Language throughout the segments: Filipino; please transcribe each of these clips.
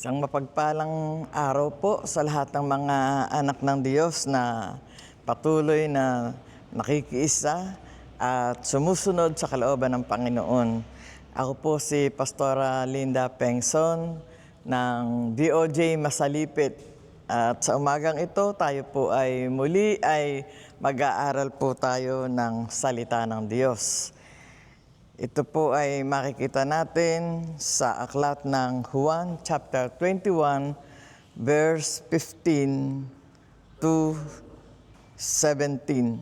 Isang mapagpalang araw po sa lahat ng mga anak ng Diyos na patuloy na nakikiisa at sumusunod sa kalooban ng Panginoon. Ako po si Pastora Linda Pengson ng DOJ Masalipit. At sa umagang ito, tayo po ay muli mag-aaral po tayo ng salita ng Diyos. Ito po ay makikita natin sa aklat ng Juan chapter 21 verse 15 to 17.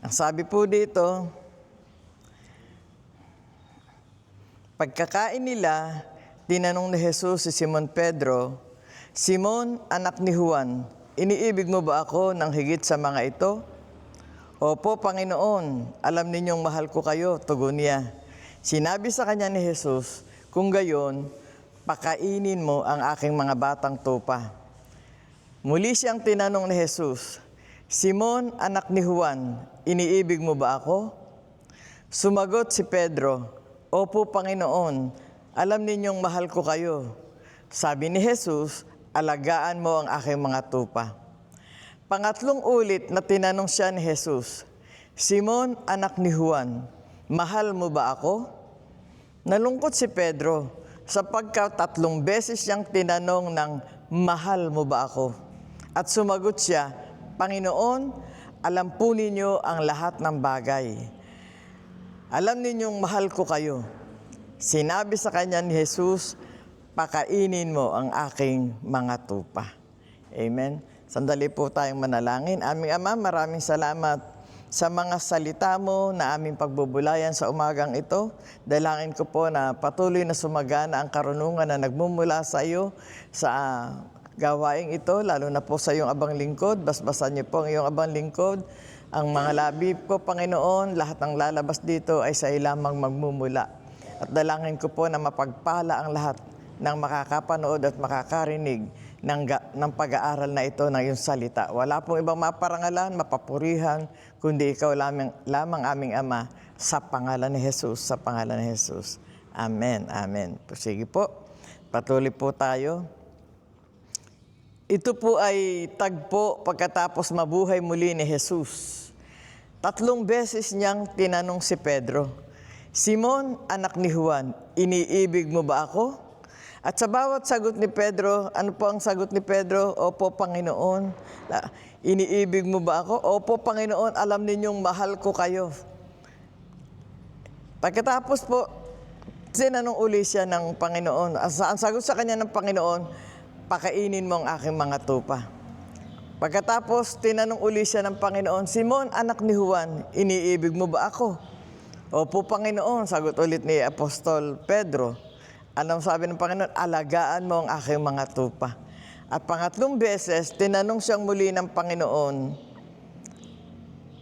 Ang sabi po dito, pagkakain nila, tinanong ni Jesus si Simon Pedro, "Simon, anak ni Juan, iniibig mo ba ako ng higit sa mga ito?" "Opo, Panginoon, alam ninyong mahal ko kayo," tugon niya. Sinabi sa kanya ni Jesus, "Kung gayon, pakainin mo ang aking mga batang tupa." Muli siyang tinanong ni Jesus, "Simon, anak ni Juan, iniibig mo ba ako?" Sumagot si Pedro, "Opo, Panginoon, alam ninyong mahal ko kayo." Sabi ni Jesus, "Alagaan mo ang aking mga tupa." Pangatlong ulit na tinanong siya ni Jesus, "Simon, anak ni Juan, mahal mo ba ako?" Nalungkot si Pedro sapagkat 3 beses siyang tinanong ng mahal mo ba ako? At sumagot siya, "Panginoon, alam po ninyo ang lahat ng bagay. Alam ninyong mahal ko kayo." Sinabi sa kanya ni Jesus, "Pakainin mo ang aking mga tupa." Amen. Sandali po tayong manalangin. Aming Ama, maraming salamat sa mga salita mo na aming pagbubulayan sa umagang ito. Dalangin ko po na patuloy na sumagana ang karunungan na nagmumula sa iyo sa gawaing ito, lalo na po sa iyong abang lingkod. Basbasan niyo po ang iyong abang lingkod. Ang mga labi ko, Panginoon, lahat ng lalabas dito ay sa iyo lamang magmumula. At dalangin ko po na mapagpala ang lahat ng makakapanood at makakarinig ng pag-aaral na ito ng iyong salita. Wala pong ibang maparangalan, mapapurihan, kundi ikaw lamang aming Ama, sa pangalan ni Jesus, sa pangalan ni Jesus. Amen, amen. Sige po, patuloy po tayo. Ito po ay tagpo pagkatapos mabuhay muli ni Jesus. 3 beses niyang tinanong si Pedro, "Simon, anak ni Juan, iniibig mo ba ako?" At sa bawat sagot ni Pedro, ano po ang sagot ni Pedro? "Opo, Panginoon." "Iniibig mo ba ako?" "Opo, Panginoon, alam ninyong mahal ko kayo." Pagkatapos po, tinanong uli siya ng Panginoon. Ang sagot sa kanya ng Panginoon, "Pakainin mo ang aking mga tupa." Pagkatapos, tinanong uli siya ng Panginoon, "Simon, anak ni Juan, iniibig mo ba ako?" "Opo, Panginoon," sagot ulit ni Apostol Pedro. Anong sabi ng Panginoon? "Alagaan mo ang aking mga tupa." At pangatlong beses, tinanong siyang muli ng Panginoon,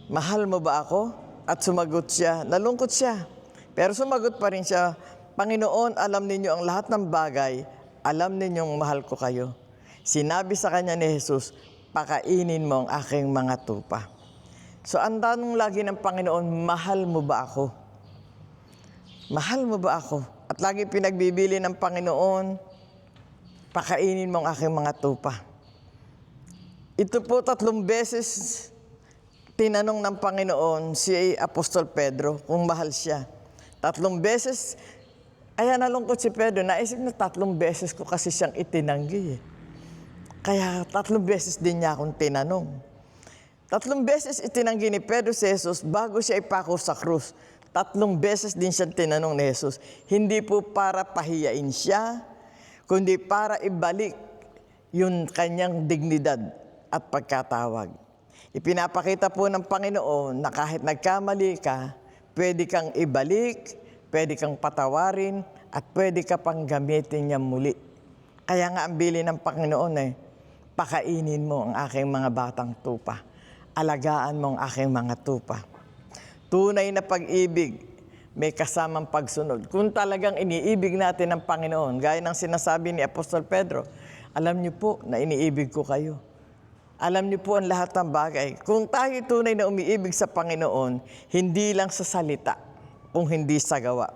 "Mahal mo ba ako?" At sumagot siya, nalungkot siya. Pero sumagot pa rin siya, "Panginoon, alam ninyo ang lahat ng bagay, alam ninyong mahal ko kayo." Sinabi sa kanya ni Jesus, "Pakainin mo ang aking mga tupa." So ang tanong lagi ng Panginoon, mahal mo ba ako? Mahal mo ba ako? At lagi pinagbibili ng Panginoon, pakainin mo ang aking mga tupa. Ito po 3 beses tinanong ng Panginoon si Apostol Pedro kung mahal siya. 3 beses, kaya nalungkot si Pedro, naisip na 3 beses ko kasi siyang itinanggi. Kaya 3 beses din niya akong tinanong. 3 beses itinanggi ni Pedro si Jesus bago siya ipako sa krus. 3 beses din siya tinanong ni Jesus. Hindi po para pahiyain siya, kundi para ibalik yung kanyang dignidad at pagkatawag. Ipinapakita po ng Panginoon na kahit nagkamali ka, pwede kang ibalik, pwede kang patawarin, at pwede ka pang gamitin niya muli. Kaya nga ang bili ng Panginoon pakainin mo ang aking mga batang tupa. Alagaan mo ang aking mga tupa. Tunay na pag-ibig, may kasamang pagsunod. Kung talagang iniibig natin ang Panginoon, gaya ng sinasabi ni Apostol Pedro, alam niyo po na iniibig ko kayo. Alam niyo po ang lahat ng bagay. Kung tayo tunay na umiibig sa Panginoon, hindi lang sa salita, kung hindi sa gawa.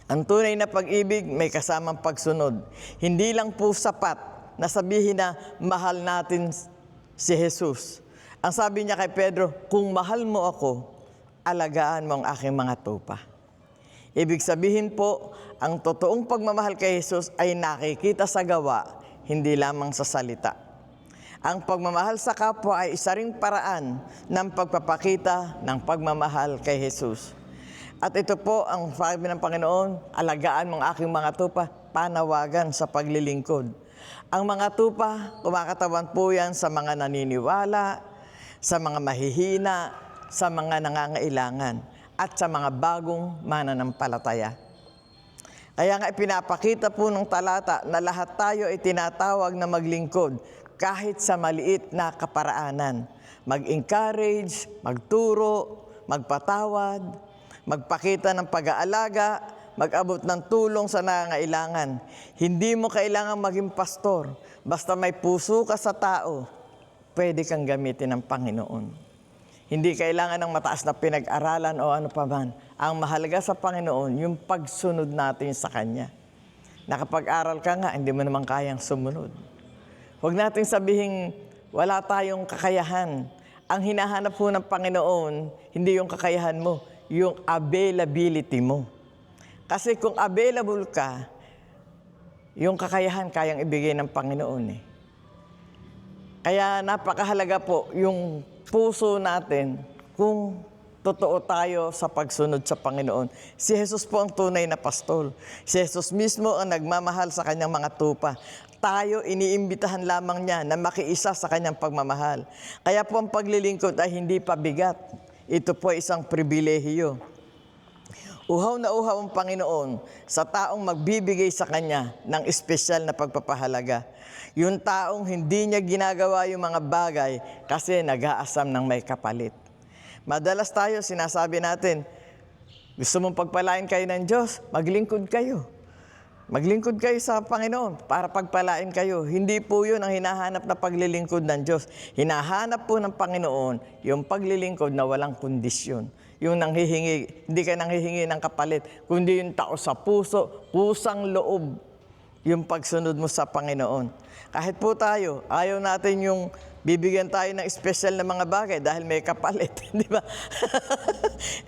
Ang tunay na pag-ibig may kasamang pagsunod. Hindi lang po sapat na sabihin na mahal natin si Jesus. Ang sabi niya kay Pedro, kung mahal mo ako, alagaan mo ang aking mga tupa. Ibig sabihin po, ang totoong pagmamahal kay Jesus ay nakikita sa gawa, hindi lamang sa salita. Ang pagmamahal sa kapwa ay isa ring paraan ng pagpapakita ng pagmamahal kay Jesus. At ito po ang sabi ng Panginoon, alagaan mo ang aking mga tupa, panawagan sa paglilingkod. Ang mga tupa, kumakatawan po yan sa mga naniniwala, sa mga mahihina, sa mga nangangailangan, at sa mga bagong mananampalataya. Kaya nga ipinapakita po ng talata na lahat tayo ay tinatawag na maglingkod kahit sa maliit na kaparaanan. Mag-encourage, magturo, magpatawad, magpakita ng pag-aalaga, mag-abot ng tulong sa nangangailangan. Hindi mo kailangan maging pastor. Basta may puso ka sa tao, pwede kang gamitin ng Panginoon. Hindi kailangan ng mataas na pinag-aralan o ano pa man. Ang mahalaga sa Panginoon, yung pagsunod natin sa Kanya. Nakapag-aral ka nga, hindi mo naman kayang sumunod. Huwag natin sabihin, wala tayong kakayahan. Ang hinahanap po ng Panginoon, hindi yung kakayahan mo, yung availability mo. Kasi kung available ka, yung kakayahan kayang ibigay ng Panginoon eh. Kaya napakahalaga po yung puso natin kung totoo tayo sa pagsunod sa Panginoon. Si Jesus po ang tunay na pastol. Si Jesus mismo ang nagmamahal sa kanyang mga tupa. Tayo, iniimbitahan lamang niya na makiisa sa kanyang pagmamahal. Kaya po ang paglilingkod ay hindi pabigat. Ito po ay isang pribilehiyo. Uhaw na uhaw ang Panginoon sa taong magbibigay sa Kanya ng espesyal na pagpapahalaga. Yung taong hindi niya ginagawa yung mga bagay kasi nag-aasam ng may kapalit. Madalas tayo sinasabi natin, gusto mong pagpalain kayo ng Diyos, maglingkod kayo. Maglingkod kayo sa Panginoon para pagpalain kayo. Hindi po yun ang hinahanap na paglilingkod ng Diyos. Hinahanap po ng Panginoon yung paglilingkod na walang kondisyon. Yung nanghihingi, hindi ka nanghihingi ng kapalit, kundi yung tao sa puso, kusang loob, yung pagsunod mo sa Panginoon. Kahit po tayo, ayaw natin yung bibigyan tayo ng espesyal na mga bagay dahil may kapalit, di ba?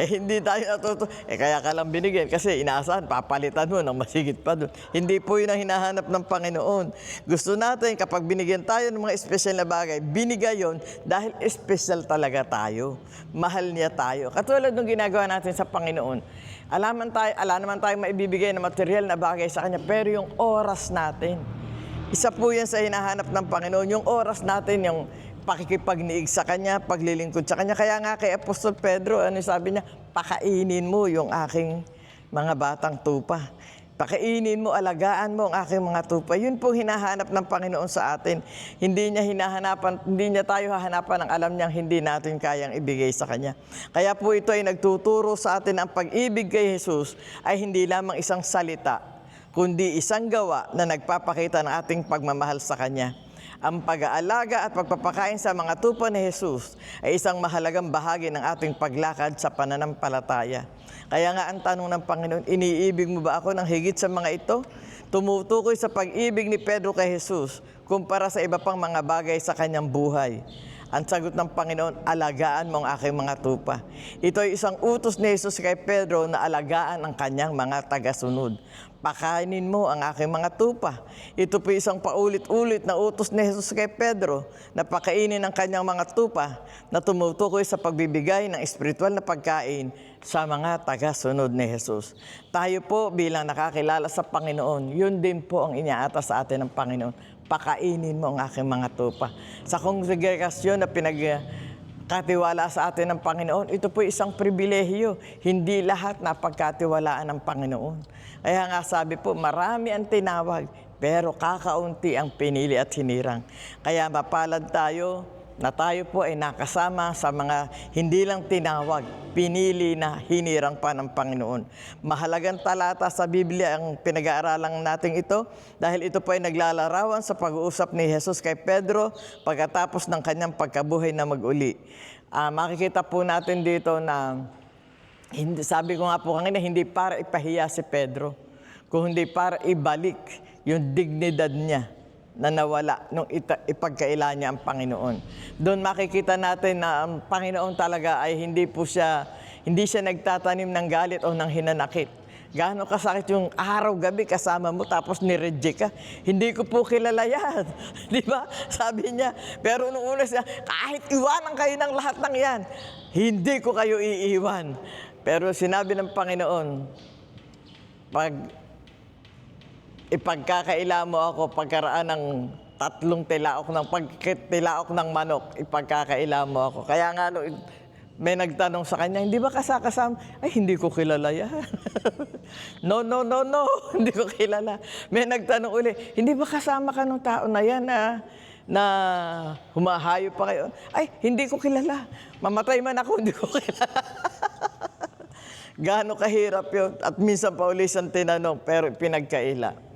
Hindi tayo natuto. Kaya ka lang binigyan kasi inaasahan, papalitan mo ng masigit pa doon. Hindi po yun ang hinahanap ng Panginoon. Gusto natin kapag binigyan tayo ng mga espesyal na bagay, binigay yun dahil espesyal talaga tayo. Mahal niya tayo. Katulad ng ginagawa natin sa Panginoon. Alam naman tayo maibibigay na material na bagay sa Kanya, pero yung oras natin, isa po yan sa hinahanap ng Panginoon, yung oras natin, yung pakikipagniig sa Kanya, paglilingkod sa Kanya. Kaya nga kay Apostol Pedro, ano sabi niya, pakainin mo yung aking mga batang tupa. Pakainin mo, alagaan mo ang aking mga tupa. Yun po hinahanap ng Panginoon sa atin. Hindi niya tayo hahanapan ng alam niyang hindi natin kayang ibigay sa Kanya. Kaya po ito ay nagtuturo sa atin ang pag-ibig kay Jesus ay hindi lamang isang salita, kundi isang gawa na nagpapakita ng ating pagmamahal sa Kanya. Ang pag-aalaga at pagpapakain sa mga tupa ni Jesus ay isang mahalagang bahagi ng ating paglakad sa pananampalataya. Kaya nga ang tanong ng Panginoon, iniibig mo ba ako ng higit sa mga ito? Tumutukoy sa pag-ibig ni Pedro kay Jesus kumpara sa iba pang mga bagay sa kanyang buhay. Ang sagot ng Panginoon, alagaan mo ang aking mga tupa. Ito ay isang utos ni Jesus kay Pedro na alagaan ang kanyang mga tagasunod. Pakainin mo ang aking mga tupa. Ito po isang paulit-ulit na utos ni Jesus kay Pedro na pakainin ang kanyang mga tupa na tumutukoy sa pagbibigay ng espiritual na pagkain sa mga tagasunod ni Jesus. Tayo po bilang nakakilala sa Panginoon, yun din po ang iniaata sa atin ng Panginoon. Pakainin mo ang aking mga tupa. Sa kongregasyon na pinagkatiwala sa atin ng Panginoon, ito po isang pribilehiyo. Hindi lahat napagkatiwalaan ng Panginoon. Kaya nga sabi po, marami ang tinawag, pero kakaunti ang pinili at hinirang. Kaya mapalad tayo na tayo po ay nakasama sa mga hindi lang tinawag, pinili na hinirang pa ng Panginoon. Mahalagang talata sa Biblia ang pinag-aaralan natin ito dahil ito po ay naglalarawan sa pag-uusap ni Jesus kay Pedro pagkatapos ng kanyang pagkabuhay na mag-uli. Makikita po natin dito na Hindi, sabi ko nga po kanina, hindi para ipahiya si Pedro, kung hindi para ibalik yung dignidad niya na nawala nung ipagkaila niya ang Panginoon. Doon makikita natin na ang Panginoon talaga ay hindi siya nagtatanim ng galit o ng hinanakit. Gaano kasakit yung araw-gabi kasama mo tapos nireject ka. Hindi ko po kilala yan. Di ba? Sabi niya. Pero nung una siya, kahit iwanan kayo ng lahat ng yan, hindi ko kayo iiwan. Pero sinabi ng Panginoon, pag ipagkakaila mo ako pagkaraan ng 3 tilaok ng manok, ipagkakaila mo ako. Kaya nga may nagtanong sa kanya, hindi ba kasama? Ay, hindi ko kilala yan. No, hindi ko kilala. May nagtanong uli, hindi ba kasama ka ng tao na yan na humahayop pa kayo? Ay, hindi ko kilala. Mamatay man ako, hindi ko kilala. Gaano kahirap yun. At minsan pa uli siyang tinanong, pero pinagkaila.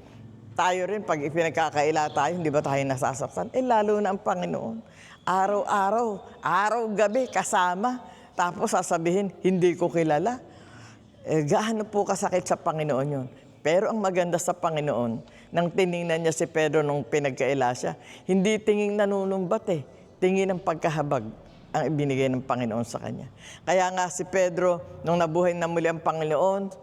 Tayo rin, pag ipinagkakaila tayo, hindi ba tayo nasasaktan? Lalo na ang Panginoon. Araw-gabi, kasama. Tapos sasabihin, hindi ko kilala. Gaano po kasakit sa Panginoon yun. Pero ang maganda sa Panginoon, nang tiningnan niya si Pedro nung pinagkaila siya, hindi tingin nanunumbat tingin ng pagkahabag ang ibinigay ng Panginoon sa kanya. Kaya nga si Pedro, nung nabuhay na muli ang Panginoon,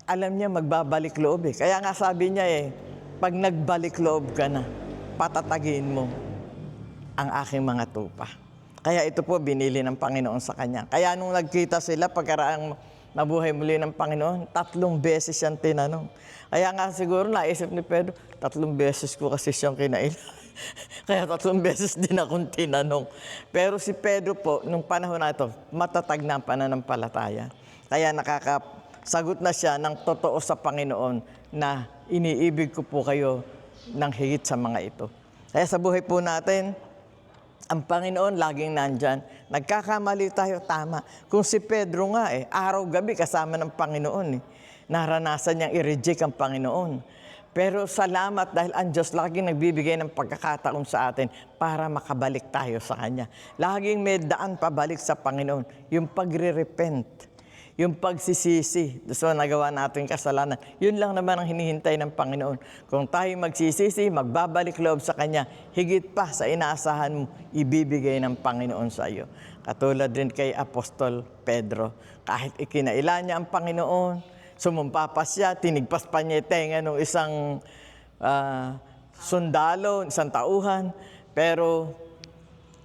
alam niya magbabalik loob Kaya nga sabi niya pag nagbalik loob ka na, patatagin mo ang aking mga tupa. Kaya ito po binili ng Panginoon sa kanya. Kaya nung nagkita sila, pagkaraang nabuhay muli ng Panginoon, 3 beses siyang tinanong. Kaya nga siguro naisip ni Pedro, 3 beses ko kasi siyang kinaila. Kaya 3 beses din akong tinanong. Pero si Pedro po, nung panahon na ito, matatag na ang pananampalataya. Kaya nakakasagot na siya ng totoo sa Panginoon na iniibig ko po kayo ng higit sa mga ito. Kaya sa buhay po natin, ang Panginoon laging nandyan. Nagkakamali tayo, tama. Kung si Pedro nga araw-gabi kasama ng Panginoon naranasan niyang i-reject ang Panginoon. Pero salamat dahil ang Diyos laging nagbibigay ng pagkakataon sa atin para makabalik tayo sa Kanya. Laging may daan pabalik sa Panginoon. Yung pagre-repent, yung pagsisisi sa nagawa natin kasalanan, yun lang naman ang hinihintay ng Panginoon. Kung tayo magsisisi, magbabalik loob sa Kanya, higit pa sa inaasahan mo, ibibigay ng Panginoon sa iyo. Katulad din kay Apostol Pedro. Kahit ikinaila niya ang Panginoon, sumumpa pa siya, tinigpas pa niya tenga ng isang sundalo, isang tauhan, pero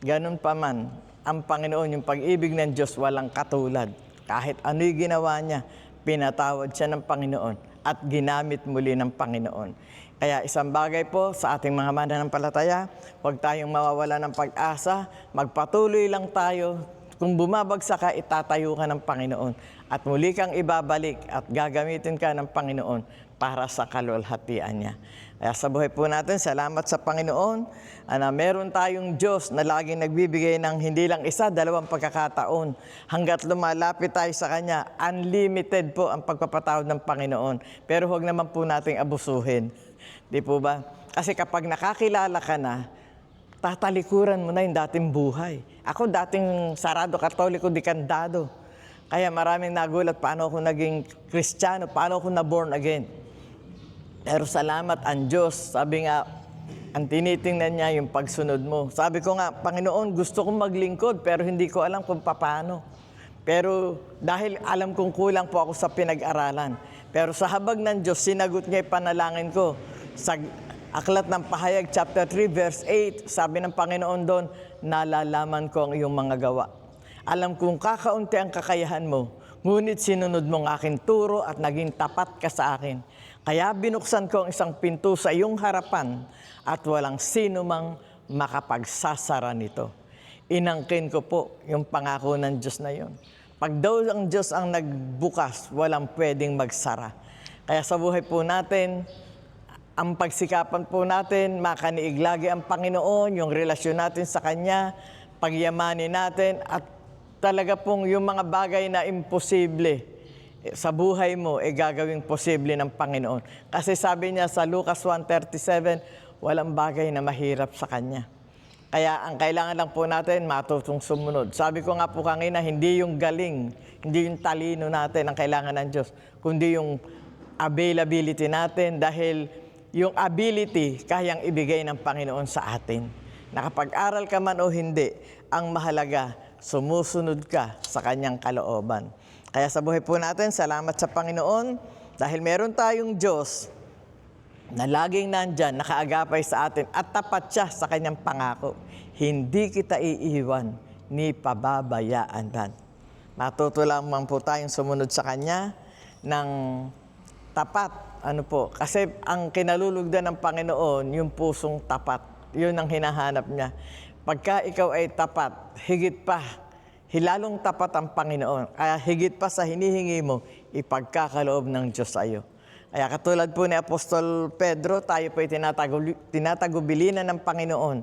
ganun pa man, ang Panginoon, yung pag-ibig ng Diyos, walang katulad. Kahit ano'y ginawa niya, pinatawad siya ng Panginoon at ginamit muli ng Panginoon. Kaya isang bagay po sa ating mga mananampalataya, huwag tayong mawawala ng pag-asa, magpatuloy lang tayo. Kung bumabagsak ka, itatayo ka ng Panginoon at muli kang ibabalik at gagamitin ka ng Panginoon para sa kalwalhatian niya. Kaya sa buhay po natin, salamat sa Panginoon na meron tayong Diyos na laging nagbibigay ng hindi lang 1, 2 pagkakataon. Hanggat lumalapit tayo sa Kanya, unlimited po ang pagpapatawad ng Panginoon. Pero huwag naman po nating abusuhin. Di po ba? Kasi kapag nakakilala ka na, tatalikuran mo na yung dating buhay. Ako dating sarado, katoliko, dikandado. Kaya maraming nagulat, paano ako naging Kristiyano, paano ako na-born again. Pero salamat ang Diyos. Sabi nga, ang tinitingnan niya yung pagsunod mo. Sabi ko nga, Panginoon, gusto kong maglingkod, pero hindi ko alam kung paano. Pero dahil alam kong kulang po ako sa pinag-aralan. Pero sa habag ng Diyos, sinagot niya yung panalangin ko. Sa Aklat ng Pahayag, chapter 3, verse 8, sabi ng Panginoon doon, nalalaman ko ang iyong mga gawa. Alam kong kakaunti ang kakayahan mo, ngunit sinunod mo ang aking turo at naging tapat ka sa akin. Kaya binuksan ko ang isang pinto sa iyong harapan at walang sino mang makapagsasara nito. Inangkin ko po yung pangako ng Diyos na yon. Pag daw ang Diyos ang nagbukas, walang pwedeng magsara. Kaya sa buhay po natin, ang pagsikapan po natin, makaniig lagi ang Panginoon, yung relasyon natin sa Kanya, pagyamanin natin, at talaga pong yung mga bagay na imposible sa buhay mo, gagawing posible ng Panginoon. Kasi sabi niya sa Lucas 1:37, walang bagay na mahirap sa Kanya. Kaya ang kailangan lang po natin, matutong sumunod. Sabi ko nga po kanina, hindi yung galing, hindi yung talino natin ang kailangan ng Diyos, kundi yung availability natin, dahil yung ability kayang ibigay ng Panginoon sa atin. Nakapag-aral ka man o hindi, ang mahalaga, sumusunod ka sa kanyang kalooban. Kaya sa buhay po natin, salamat sa Panginoon, dahil meron tayong Diyos na laging nandyan, nakaagapay sa atin at tapat siya sa kanyang pangako. Hindi kita iiwan ni pababayaan. Matuto lamang po tayong sumunod sa kanya ng tapat. Ano po? Kasi ang kinalulugdan ng Panginoon, yung pusong tapat. Yun ang hinahanap niya. Pagka ikaw ay tapat, higit pa, hilalong tapat ang Panginoon. Kaya higit pa sa hinihingi mo, ipagkakaloob ng Diyos sa iyo. Kaya katulad po ni Apostol Pedro, tayo po ay tinatagubilinan ng Panginoon.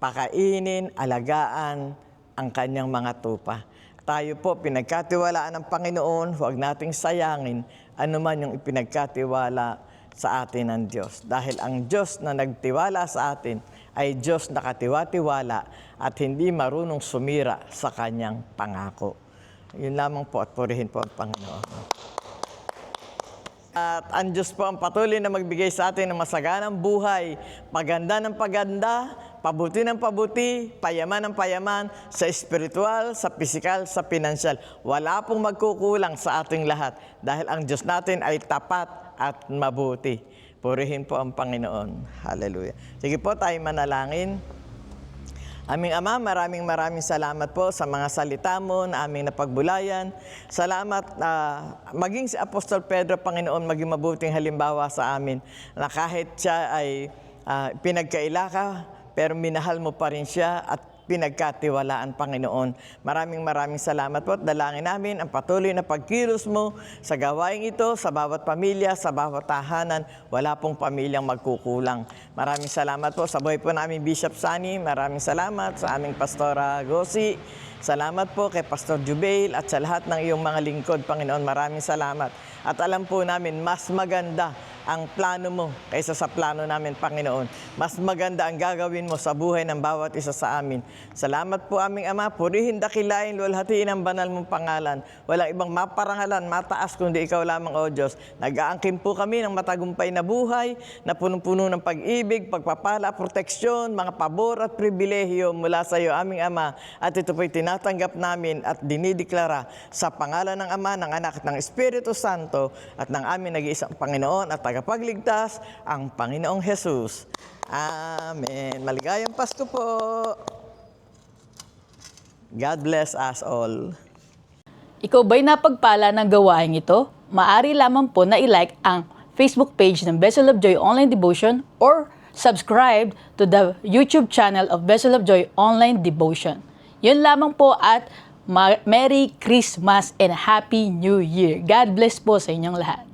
Pakainin, alagaan ang kanyang mga tupa. Tayo po, pinagkatiwalaan ng Panginoon, huwag nating sayangin anuman yung ipinagkatiwala sa atin ng Diyos. Dahil ang Diyos na nagtiwala sa atin ay Diyos na katiwa-tiwala at hindi marunong sumira sa kanyang pangako. Yun lamang po at purihin po ang Panginoon. At ang Diyos po ang patuloy na magbigay sa atin ng masaganang buhay, paganda ng paganda, pabuti ng pabuti, payaman ng payaman, sa espiritual, sa pisikal, sa pinansyal. Wala pong magkukulang sa ating lahat dahil ang Diyos natin ay tapat at mabuti. Purihin po ang Panginoon. Hallelujah. Sige po, tayo manalangin. Aming Ama, maraming salamat po sa mga salita mo na aming napagbulayan. Salamat maging si Apostol Pedro, Panginoon, maging mabuting halimbawa sa amin na kahit siya ay pinagkaila ka, pero minahal mo pa rin siya at pinagkatiwalaan, Panginoon. Maraming salamat po at dalangin namin ang patuloy na pagkilos mo sa gawain ito, sa bawat pamilya, sa bawat tahanan. Wala pong pamilyang magkukulang. Maraming salamat po sa buhay po namin, Bishop Sunny. Maraming salamat sa aming Pastora Gosi. Salamat po kay Pastor Jubail at sa lahat ng iyong mga lingkod, Panginoon. Maraming salamat. At alam po namin, mas maganda ang plano mo kaysa sa plano namin, Panginoon. Mas maganda ang gagawin mo sa buhay ng bawat isa sa amin. Salamat po, aming Ama. Purihin, dakilain, luwalhatiin ang banal mong pangalan. Walang ibang maparangalan, mataas, kundi ikaw lamang, O Diyos. Nag-aangkin po kami ng matagumpay na buhay, na punong-puno ng pag-ibig, pagpapala, proteksyon, mga pabor at pribilehiyo mula sa iyo, aming Ama. At ito po'y tinatanggap namin at dinideklara sa pangalan ng Ama, ng Anak at ng Espiritu Santo at ng aming nag-iisang Panginoon at tagapagligtas, ang Panginoong Jesus. Amen. Maligayang Pasko po. God bless us all. Ikaw ba'y napagpala ng gawain ito? Maaari lamang po na i-like ang Facebook page ng Vessel of Joy Online Devotion or subscribe to the YouTube channel of Vessel of Joy Online Devotion. Yun lamang po at Merry Christmas and Happy New Year. God bless po sa inyong lahat.